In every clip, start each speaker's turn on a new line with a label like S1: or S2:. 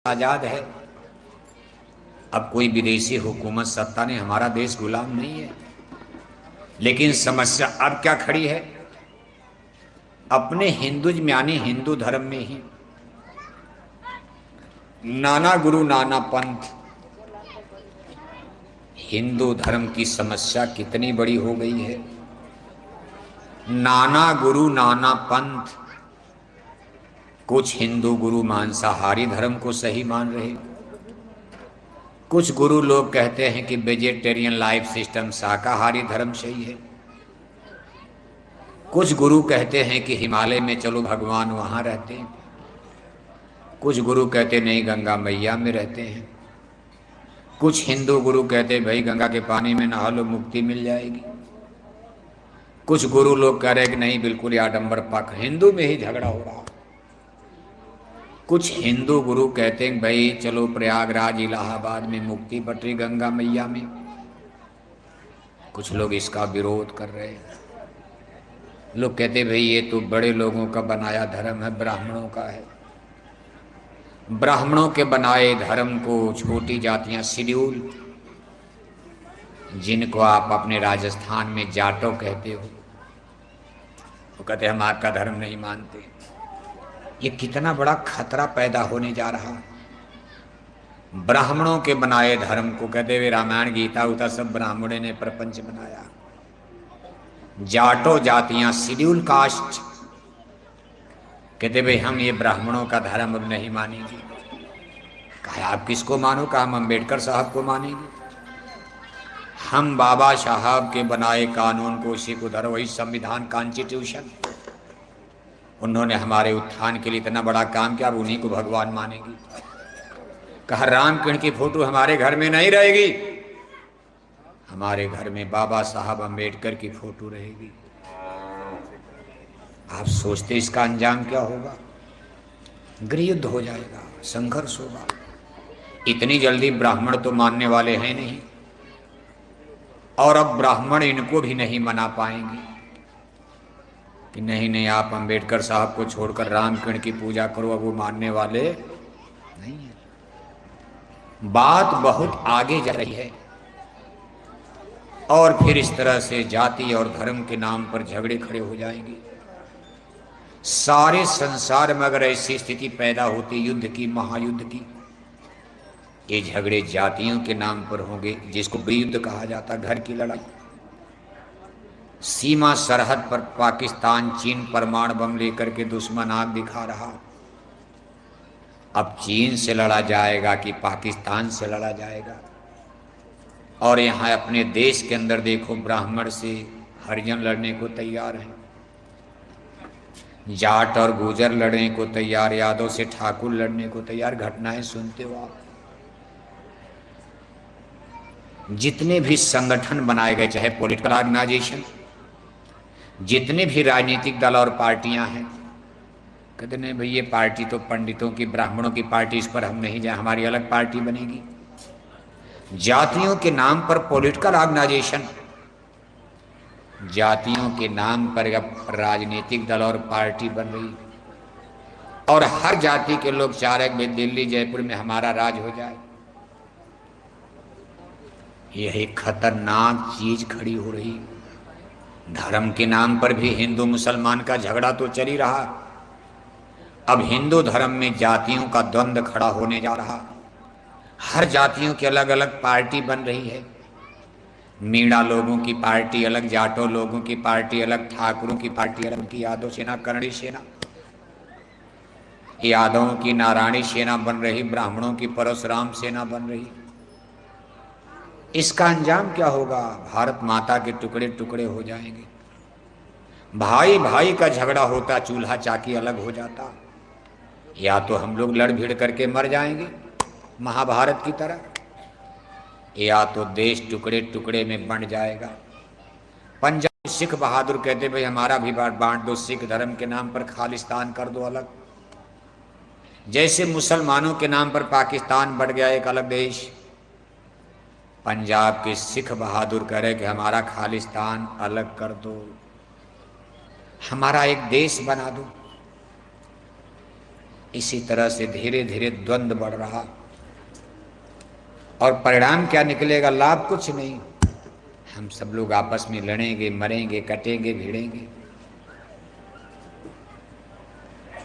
S1: आजाद है। अब कोई विदेशी हुकूमत सत्ता ने, हमारा देश गुलाम नहीं है। लेकिन समस्या अब क्या खड़ी है, अपने हिंदुज में यानी हिंदू धर्म में ही नाना गुरु नाना पंथ। हिंदू धर्म की समस्या कितनी बड़ी हो गई है। नाना गुरु नाना पंथ। कुछ हिंदू गुरु मांसाहारी धर्म को सही मान रहे, कुछ गुरु लोग कहते हैं कि वेजिटेरियन लाइफ सिस्टम शाकाहारी धर्म सही है। कुछ गुरु कहते हैं कि हिमालय में चलो भगवान वहां रहते हैं। कुछ गुरु कहते नहीं गंगा मैया में रहते हैं। कुछ हिंदू गुरु कहते भाई गंगा के पानी में नहा लो मुक्ति मिल जाएगी। कुछ गुरु लोग कह रहे कि नहीं बिल्कुल आडंबर पक, हिंदू में ही झगड़ा हो रहा। कुछ हिंदू गुरु कहते हैं भाई चलो प्रयागराज इलाहाबाद में मुक्ति बट रही गंगा मैया में। कुछ लोग इसका विरोध कर रहे हैं। लोग कहते भाई ये तो बड़े लोगों का बनाया धर्म है, ब्राह्मणों का है। ब्राह्मणों के बनाए धर्म को छोटी जातियां शेड्यूल, जिनको आप अपने राजस्थान में जाटो कहते हो, वो कहते हम आपका धर्म नहीं मानते। ये कितना बड़ा खतरा पैदा होने जा रहा। ब्राह्मणों के बनाए धर्म को कहते हुए रामायण गीता उता सब ब्राह्मणों ने प्रपंच बनाया। जाटो जातियां शेड्यूल कास्ट कहते भाई हम ये ब्राह्मणों का धर्म अब नहीं मानेंगे। कहा आप किसको मानो, कहा हम अम्बेडकर साहब को मानेंगे। हम बाबा साहब के बनाए कानून को उसी को धरो, वही संविधान कॉन्स्टिट्यूशन। उन्होंने हमारे उत्थान के लिए इतना बड़ा काम किया, अब उन्हीं को भगवान मानेगी। कहा रामकृष्ण की फोटो हमारे घर में नहीं रहेगी, हमारे घर में बाबा साहब अम्बेडकर की फोटो रहेगी। आप सोचते इसका अंजाम क्या होगा? गृहयुद्ध हो जाएगा, संघर्ष होगा। इतनी जल्दी ब्राह्मण तो मानने वाले हैं नहीं, और अब ब्राह्मण इनको भी नहीं मना पाएंगे कि नहीं नहीं आप अम्बेडकर साहब को छोड़कर रामकृष्ण की पूजा करो। अब वो मानने वाले नहीं है। बात बहुत आगे जा रही है और फिर इस तरह से जाति और धर्म के नाम पर झगड़े खड़े हो जाएंगे। सारे संसार में अगर ऐसी स्थिति पैदा होती युद्ध की, महायुद्ध की, ये झगड़े जातियों के नाम पर होंगे, जिसको युद्ध कहा जाता, घर की लड़ाई। सीमा सरहद पर पाकिस्तान चीन परमाणु बम लेकर के दुश्मन आग दिखा रहा। अब चीन से लड़ा जाएगा कि पाकिस्तान से लड़ा जाएगा? और यहाँ अपने देश के अंदर देखो ब्राह्मण से हरिजन लड़ने को तैयार हैं, जाट और गुजर लड़ने को तैयार, यादव से ठाकुर लड़ने को तैयार। घटनाएं सुनते हो आप। जितने भी संगठन बनाए गए, चाहे पॉलिटिकल ऑर्गेनाइजेशन, जितने भी राजनीतिक दल और पार्टियां हैं, कहते नहीं भाई ये पार्टी तो पंडितों की, ब्राह्मणों की पार्टी, इस पर हम नहीं जाए, हमारी अलग पार्टी बनेगी। जातियों के नाम पर पॉलिटिकल ऑर्गेनाइजेशन, जातियों के नाम पर अब राजनीतिक दल और पार्टी बन रही, और हर जाति के लोग चाह रहे हैं दिल्ली जयपुर में हमारा राज हो जाए। यह एक खतरनाक चीज खड़ी हो रही। धर्म के नाम पर भी हिंदू मुसलमान का झगड़ा तो चल ही रहा, अब हिंदू धर्म में जातियों का द्वंद्व खड़ा होने जा रहा। हर जातियों की अलग अलग पार्टी बन रही है। मीणा लोगों की पार्टी अलग, जाटो लोगों की पार्टी अलग, ठाकुरों की पार्टी अलग, की यादव सेना, करणी सेना, यादवों की नारायणी सेना बन रही, ब्राह्मणों की परशुराम सेना बन रही। इसका अंजाम क्या होगा? भारत माता के टुकड़े टुकड़े हो जाएंगे। भाई भाई का झगड़ा होता, चूल्हा चाकी अलग हो जाता, या तो हम लोग लड़ भिड़ करके मर जाएंगे महाभारत की तरह, या तो देश टुकड़े टुकड़े में बंट जाएगा। पंजाब सिख बहादुर कहते भाई हमारा भी बांट दो, सिख धर्म के नाम पर खालिस्तान कर दो अलग। जैसे मुसलमानों के नाम पर पाकिस्तान बढ़ गया एक अलग देश, पंजाब के सिख बहादुर कह रहे कि हमारा खालिस्तान अलग कर दो, हमारा एक देश बना दो। इसी तरह से धीरे धीरे द्वंद्व बढ़ रहा, और परिणाम क्या निकलेगा? लाभ कुछ नहीं। हम सब लोग आपस में लड़ेंगे, मरेंगे, कटेंगे, भिड़ेंगे।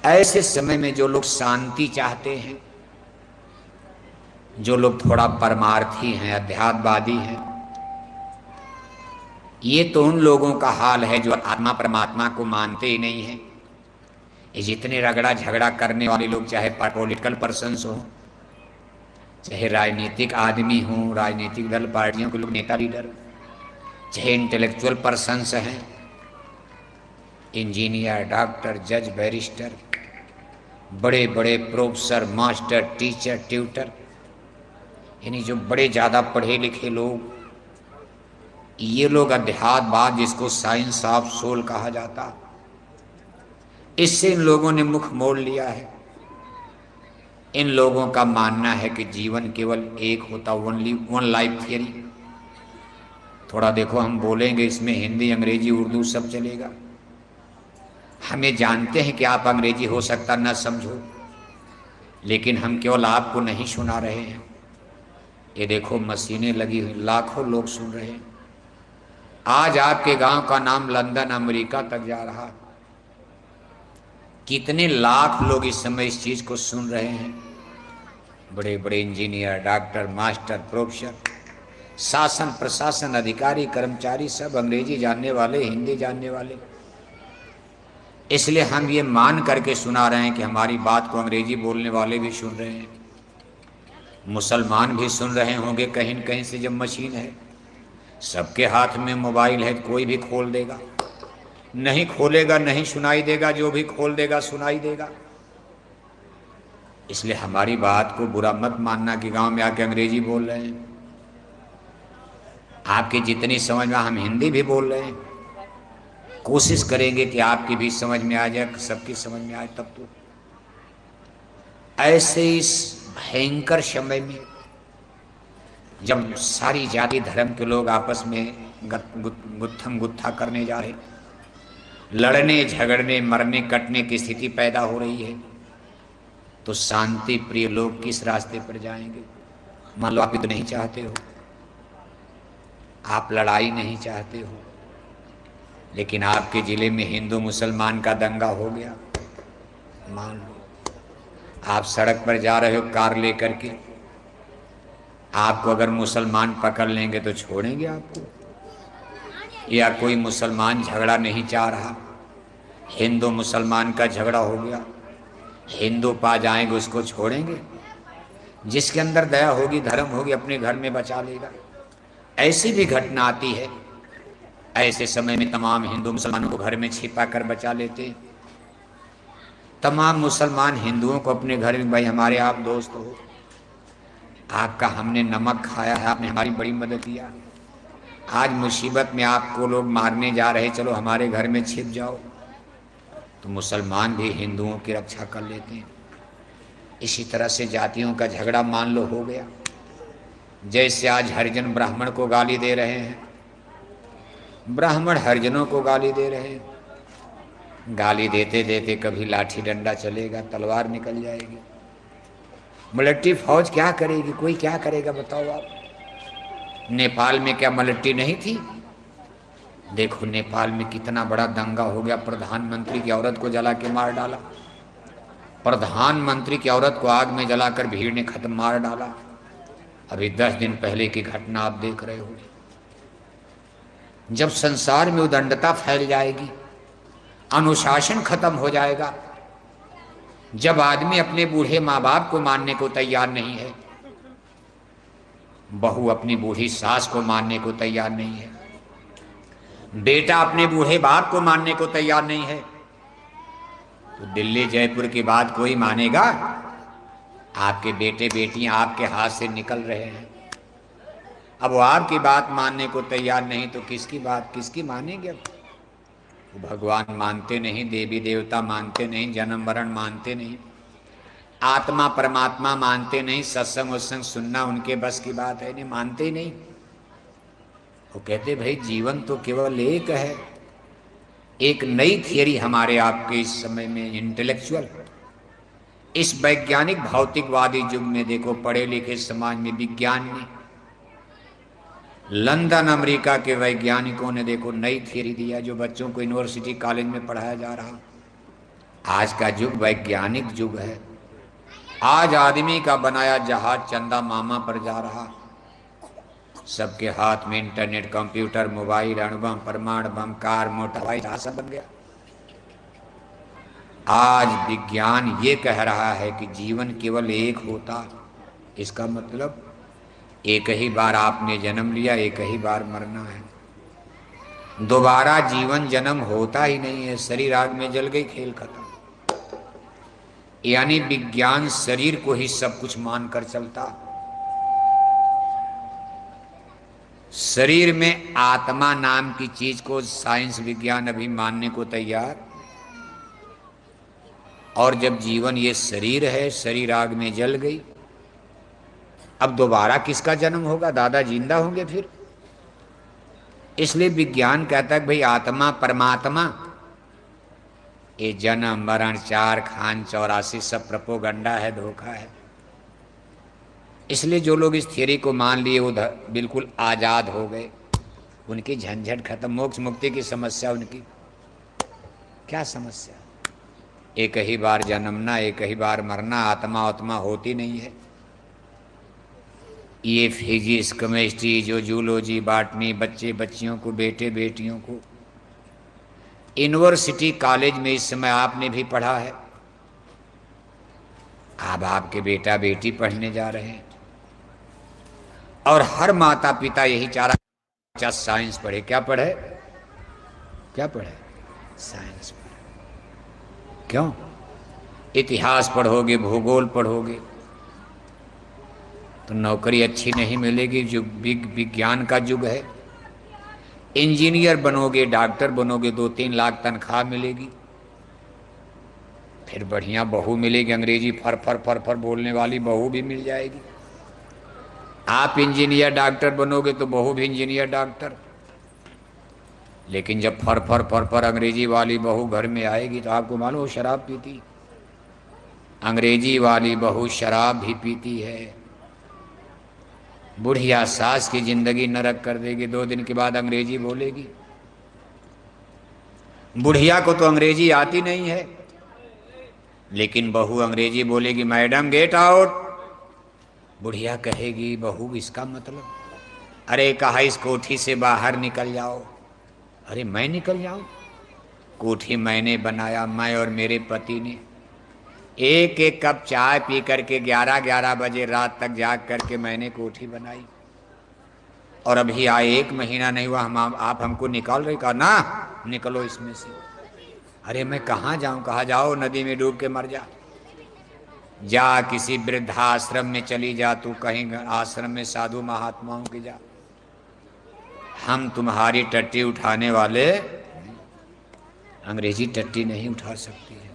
S1: ऐसे समय में जो लोग शांति चाहते हैं, जो लोग थोड़ा परमार्थी हैं, अध्यात्मवादी हैं, ये तो उन लोगों का हाल है जो आत्मा परमात्मा को मानते ही नहीं है। ये जितने रगड़ा झगड़ा करने वाले लोग, चाहे पॉलिटिकल पर्सन्स हो, चाहे राजनीतिक आदमी हो, राजनीतिक दल पार्टियों के लोग, नेता लीडर, चाहे इंटेलेक्चुअल पर्सन्स हैं, इंजीनियर, डॉक्टर, जज, बैरिस्टर, बड़े बड़े प्रोफेसर, मास्टर, टीचर, ट्यूटर, यानी जो बड़े ज़्यादा पढ़े लिखे लोग, ये लोग अध्यात्मवाद, जिसको साइंस ऑफ सोल कहा जाता, इससे इन लोगों ने मुख मोड़ लिया है। इन लोगों का मानना है कि जीवन केवल एक होता, वन लाइफ थियरी। थोड़ा देखो, हम बोलेंगे इसमें हिंदी, अंग्रेजी, उर्दू सब चलेगा। हमें जानते हैं कि आप अंग्रेजी हो सकता न समझो, लेकिन हम केवल आपको नहीं सुना रहे हैं। ये देखो, मशीनें लगी हुई, लाखों लोग सुन रहे हैं। आज आपके गांव का नाम लंदन, अमेरिका तक जा रहा। कितने लाख लोग इस समय इस चीज को सुन रहे हैं। बड़े बड़े इंजीनियर, डॉक्टर, मास्टर, प्रोफेसर, शासन प्रशासन अधिकारी, कर्मचारी, सब अंग्रेजी जानने वाले, हिंदी जानने वाले। इसलिए हम ये मान करके सुना रहे हैं कि हमारी बात को अंग्रेजी बोलने वाले भी सुन रहे हैं, मुसलमान भी सुन रहे होंगे कहीं न कहीं से। जब मशीन है, सबके हाथ में मोबाइल है, कोई भी खोल देगा, नहीं खोलेगा नहीं सुनाई देगा, जो भी खोल देगा सुनाई देगा। इसलिए हमारी बात को बुरा मत मानना कि गांव में आके अंग्रेजी बोल रहे हैं। आपकी जितनी समझ में, हम हिंदी भी बोल रहे हैं, कोशिश करेंगे कि आपकी भी समझ में आ जाए, सबकी समझ में आए। तब तो ऐसे इस भयंकर समय में, जब सारी जाति धर्म के लोग आपस में गुत्थम गुत्था करने जा रहे, लड़ने झगड़ने मरने कटने की स्थिति पैदा हो रही है, तो शांति प्रिय लोग किस रास्ते पर जाएंगे? मान लो आप युद्ध नहीं चाहते हो, आप लड़ाई नहीं चाहते हो, लेकिन आपके जिले में हिंदू मुसलमान का दंगा हो गया। मान लो आप सड़क पर जा रहे हो कार लेकर के, आपको अगर मुसलमान पकड़ लेंगे तो छोड़ेंगे आपको? या कोई मुसलमान झगड़ा नहीं चाह रहा, हिंदू मुसलमान का झगड़ा हो गया, हिंदू पा जाएंगे, उसको छोड़ेंगे? जिसके अंदर दया होगी, धर्म होगी, अपने घर में बचा लेगा। ऐसी भी घटना आती है। ऐसे समय में तमाम हिंदू मुसलमानों को घर में छिपा कर बचा लेते, तमाम मुसलमान हिंदुओं को अपने घर में, भाई हमारे आप दोस्त हो, आपका हमने नमक खाया है, आपने हमारी बड़ी मदद किया, आज मुसीबत में आपको लोग मारने जा रहे, चलो हमारे घर में छिप जाओ। तो मुसलमान भी हिंदुओं की रक्षा कर लेते हैं। इसी तरह से जातियों का झगड़ा मान लो हो गया। जैसे आज हरिजन ब्राह्मण को गाली दे रहे हैं, ब्राह्मण हरिजनों को गाली दे रहे हैं। गाली देते देते कभी लाठी डंडा चलेगा, तलवार निकल जाएगी। मिलिट्री फौज क्या करेगी? कोई क्या करेगा बताओ आप? नेपाल में क्या मिलिट्री नहीं थी? देखो नेपाल में कितना बड़ा दंगा हो गया, प्रधानमंत्री की औरत को जला के मार डाला, प्रधानमंत्री की औरत को आग में जलाकर भीड़ ने खत्म मार डाला। अभी 10 दिन पहले की घटना आप देख रहे हो। जब संसार में उदंडता फैल जाएगी, अनुशासन खत्म हो जाएगा, जब आदमी अपने बूढ़े माँ बाप को मानने को तैयार नहीं है, बहू अपनी बूढ़ी सास को मानने को तैयार नहीं है, बेटा अपने बूढ़े बाप को मानने को तैयार नहीं है, तो दिल्ली जयपुर की बात कोई मानेगा? आपके बेटे बेटियां आपके हाथ से निकल रहे हैं, अब वो आपकी बात मानने को तैयार नहीं, तो किसकी बात किसकी मानेंगे? अब भगवान मानते नहीं, देवी देवता मानते नहीं, जन्म मरण मानते नहीं, आत्मा परमात्मा मानते नहीं, सत्संग उत्संग सुनना उनके बस की बात है नहीं, मानते ही नहीं। वो कहते भाई जीवन तो केवल एक है। एक नई थियरी हमारे आपके इस समय में इंटेलेक्चुअल, इस वैज्ञानिक भौतिकवादी युग में देखो, पढ़े लिखे समाज में विज्ञान ने, लंदन अमेरिका के वैज्ञानिकों ने देखो नई थियरी दिया जो बच्चों को यूनिवर्सिटी कॉलेज में पढ़ाया जा रहा। आज का युग वैज्ञानिक युग है। आज आदमी का बनाया जहाज चंदा मामा पर जा रहा। सबके हाथ में इंटरनेट, कंप्यूटर, मोबाइल, अणुबम, परमाणु बम, कार, मोटर, हवाई जहाज सब बन गया। आज विज्ञान ये कह रहा है कि जीवन केवल एक होता। इसका मतलब एक ही बार आपने जन्म लिया, एक ही बार मरना है। दोबारा जीवन जन्म होता ही नहीं है। शरीर आग में जल गई, खेल खत्म। यानी विज्ञान शरीर को ही सब कुछ मानकर चलता। शरीर में आत्मा नाम की चीज को साइंस विज्ञान अभी मानने को तैयार। और जब जीवन ये शरीर है, शरीर आग में जल गई, अब दोबारा किसका जन्म होगा? दादा जिंदा होंगे फिर। इसलिए विज्ञान कहता है भाई आत्मा परमात्मा, ये जन्म मरण, चार खान 84 सब प्रोपोगंडा है, धोखा है। इसलिए जो लोग इस थियरी को मान लिए वो बिल्कुल आजाद हो गए। उनकी झंझट खत्म, मोक्ष मुक्ति की समस्या उनकी क्या समस्या? एक ही बार जन्मना, एक ही बार मरना, आत्मा आत्मा होती नहीं है। ये फिजिक्स, केमिस्ट्री, जो जूलॉजी, बॉटनी, बच्चे बच्चियों को, बेटे बेटियों को यूनिवर्सिटी कॉलेज में इस समय आपने भी पढ़ा है। अब आपके बेटा बेटी पढ़ने जा रहे हैं और हर माता पिता यही चाह रहा बच्चा साइंस पढ़े। क्या पढ़े? क्या पढ़े? साइंस पढ़े। क्यों? इतिहास पढ़ोगे, भूगोल पढ़ोगे तो नौकरी अच्छी नहीं मिलेगी। जो विज्ञान का युग है। इंजीनियर बनोगे, डॉक्टर बनोगे, 2-3 लाख तनख्वाह मिलेगी। फिर बढ़िया बहू मिलेगी, अंग्रेजी फर फर फर फर बोलने वाली बहू भी मिल जाएगी। आप इंजीनियर डॉक्टर बनोगे तो बहू भी इंजीनियर डॉक्टर। लेकिन जब फर फर फर फर अंग्रेजी वाली बहू घर में आएगी तो आपको मालूम वो शराब पीती। अंग्रेजी वाली बहू शराब भी पीती है। बुढ़िया सास की जिंदगी नरक कर देगी। 2 दिन के बाद अंग्रेजी बोलेगी। बुढ़िया को तो अंग्रेजी आती नहीं है, लेकिन बहू अंग्रेजी बोलेगी, मैडम गेट आउट। बुढ़िया कहेगी, बहू इसका मतलब? अरे कहा इस कोठी से बाहर निकल जाओ। अरे मैं निकल जाऊं? कोठी मैंने बनाया, मैं और मेरे पति ने। एक एक कप चाय पी करके 11-11 बजे रात तक जाग करके मैंने कोठी बनाई। और अभी आए 1 महीना नहीं हुआ आप हमको निकाल रहे। कहा ना निकलो इसमें से। अरे मैं कहाँ जाऊं? कहा जाओ नदी में डूब के मर जा। जा किसी वृद्धाश्रम में चली जा, तू कहीं आश्रम में साधु महात्माओं के जा। हम तुम्हारी टट्टी उठाने वाले, अंग्रेजी टट्टी नहीं उठा सकती है।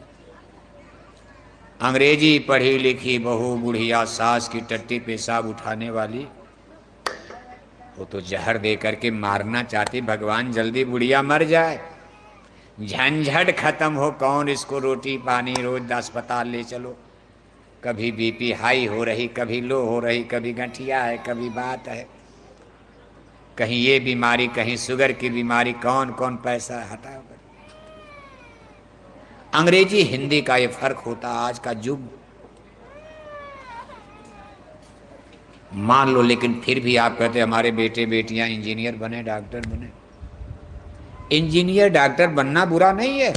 S1: अंग्रेजी पढ़ी लिखी बहू, बुढ़िया सास की टट्टी पेशाब उठाने वाली, वो तो जहर दे करके मारना चाहती। भगवान जल्दी बुढ़िया मर जाए, झंझट खत्म हो। कौन इसको रोटी पानी रोज अस्पताल ले चलो। कभी बीपी हाई हो रही, कभी लो हो रही, कभी गठिया है, कभी बात है, कहीं ये बीमारी, कहीं शुगर की बीमारी। कौन कौन पैसा हटाओ। अंग्रेजी हिंदी का ये फर्क होता। आज का युग मान लो, लेकिन फिर भी आप कहते हमारे बेटे बेटियां इंजीनियर बने, डॉक्टर बने। इंजीनियर डॉक्टर बनना बुरा नहीं है।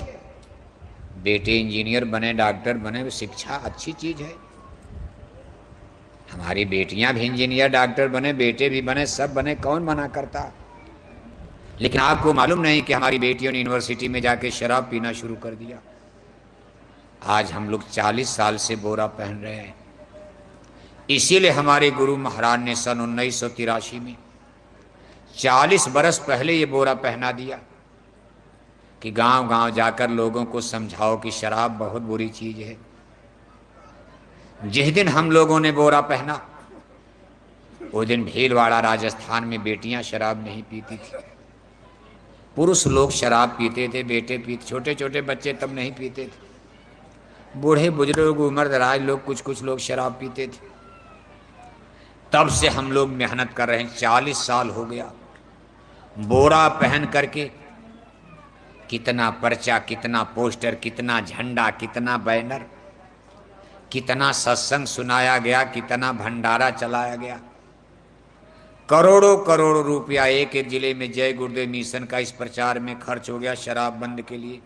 S1: बेटे इंजीनियर बने, डॉक्टर बने, शिक्षा अच्छी चीज है। हमारी बेटियां भी इंजीनियर डॉक्टर बने, बेटे भी बने, सब बने, कौन मना करता। लेकिन आपको मालूम नहीं कि हमारी बेटियों ने यूनिवर्सिटी में जाके शराब पीना शुरू कर दिया। आज हम लोग 40 साल से बोरा पहन रहे हैं। इसीलिए हमारे गुरु महाराज ने सन 1983 में 40 बरस पहले ये बोरा पहना दिया कि गांव गांव जाकर लोगों को समझाओ कि शराब बहुत बुरी चीज है। जिस दिन हम लोगों ने बोरा पहना, वो दिन भीलवाड़ा राजस्थान में बेटियां शराब नहीं पीती थी। पुरुष लोग शराब पीते थे, बेटे पीते, छोटे छोटे बच्चे तब नहीं पीते थे। बूढ़े बुजुर्ग उम्रदराज लोग, कुछ कुछ लोग शराब पीते थे। तब से हम लोग मेहनत कर रहे हैं, 40 साल हो गया। बोरा पहन करके कितना पर्चा, कितना पोस्टर, कितना झंडा, कितना बैनर, कितना सत्संग सुनाया गया, कितना भंडारा चलाया गया। करोड़ों करोड़ों रुपया एक एक जिले में जय गुरुदेव मिशन का इस प्रचार में खर्च हो गया शराब बंद के लिए।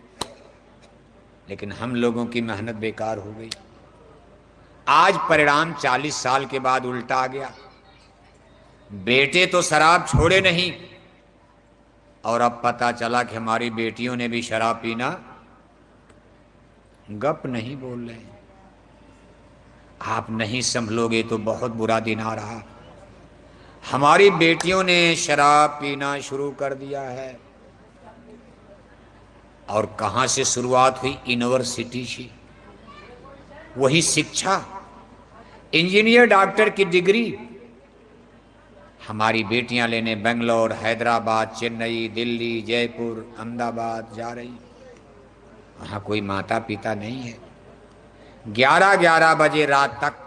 S1: लेकिन हम लोगों की मेहनत बेकार हो गई। आज परिणाम 40 साल के बाद उल्टा आ गया। बेटे तो शराब छोड़े नहीं, और अब पता चला कि हमारी बेटियों ने भी शराब पीना। गप नहीं बोल रहे। आप नहीं संभलोगे तो बहुत बुरा दिन आ रहा। हमारी बेटियों ने शराब पीना शुरू कर दिया है। और कहां से शुरुआत हुई? यूनिवर्सिटी से। वही शिक्षा, इंजीनियर डॉक्टर की डिग्री हमारी बेटियां लेने बेंगलोर, हैदराबाद, चेन्नई, दिल्ली, जयपुर, अहमदाबाद जा रही। वहां कोई माता पिता नहीं है। 11-11 बजे रात तक